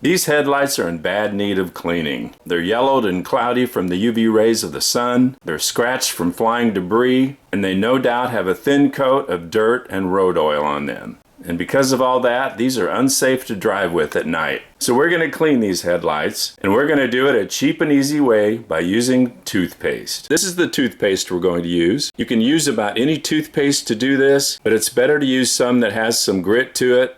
These headlights are in bad need of cleaning. They're yellowed and cloudy from the UV rays of the sun, they're scratched from flying debris, and they no doubt have a thin coat of dirt and road oil on them. And because of all that, these are unsafe to drive with at night. So we're going to clean these headlights, and we're going to do it a cheap and easy way by using toothpaste. This is the toothpaste we're going to use. You can use about any toothpaste to do this, but it's better to use some that has some grit to it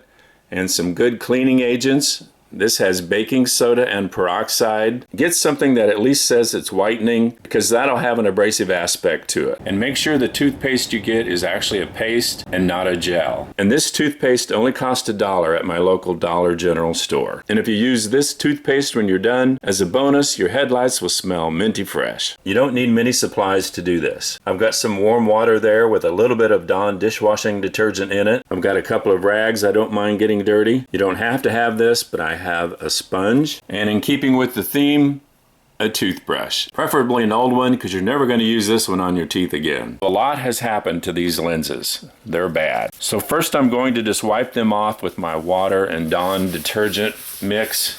and some good cleaning agents. This has baking soda and peroxide. Get something that at least says it's whitening, because that'll have an abrasive aspect to it. And make sure the toothpaste you get is actually a paste and not a gel. And this toothpaste only costs $1 at my local Dollar General store. And if you use this toothpaste when you're done, as a bonus, your headlights will smell minty fresh. You don't need many supplies to do this. I've got some warm water there with a little bit of Dawn dishwashing detergent in it. I've got a couple of rags I don't mind getting dirty. You don't have to have this, but I have a sponge, and in keeping with the theme, a toothbrush. Preferably an old one, because you're never going to use this one on your teeth again. A lot has happened to these lenses. They're bad. So first I'm going to just wipe them off with my water and Dawn detergent mix.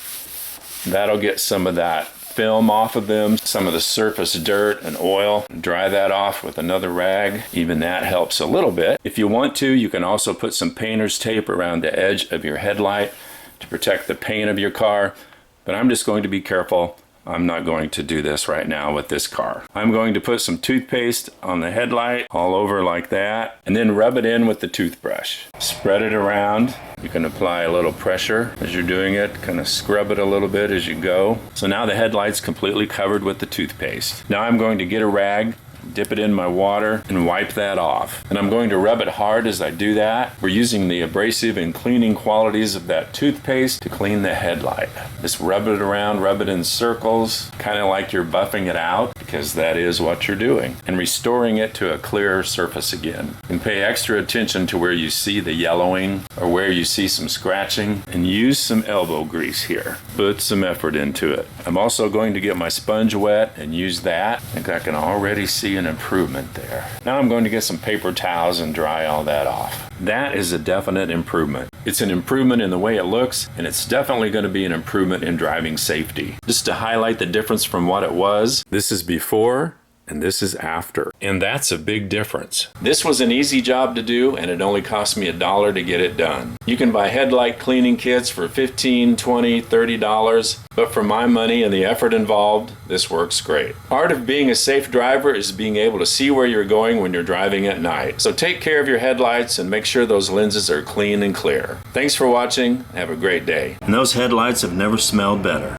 That'll get some of that film off of them, some of the surface dirt and oil. Dry that off with another rag. Even that helps a little bit. If you want to, you can also put some painter's tape around the edge of your headlight to protect the paint of your car, but I'm just going to be careful. I'm not going to do this right now with this car. I'm going to put some toothpaste on the headlight all over like that, and then rub it in with the toothbrush. Spread it around. You can apply a little pressure as you're doing it, kind of scrub it a little bit as you go. So now the headlight's completely covered with the toothpaste. Now I'm going to get a rag, dip it in my water, and wipe that off. And I'm going to rub it hard as I do that. We're using the abrasive and cleaning qualities of that toothpaste to clean the headlight. Just rub it around, rub it in circles, kind of like you're buffing it out, because that is what you're doing, and restoring it to a clear surface again. And pay extra attention to where you see the yellowing or where you see some scratching, and use some elbow grease here. Put some effort into it. I'm also going to get my sponge wet and use that. I think I can already see an improvement there. Now I'm going to get some paper towels and dry all that off. That is a definite improvement. It's an improvement in the way it looks, and it's definitely going to be an improvement in driving safety. Just to highlight the difference from what it was, this is before and this is after. And that's a big difference. This was an easy job to do, and it only cost me $1 to get it done. You can buy headlight cleaning kits for $15, $20, $30, but for my money and the effort involved, this works great. Part of being a safe driver is being able to see where you're going when you're driving at night. So take care of your headlights and make sure those lenses are clean and clear. Thanks for watching. Have a great day. And those headlights have never smelled better.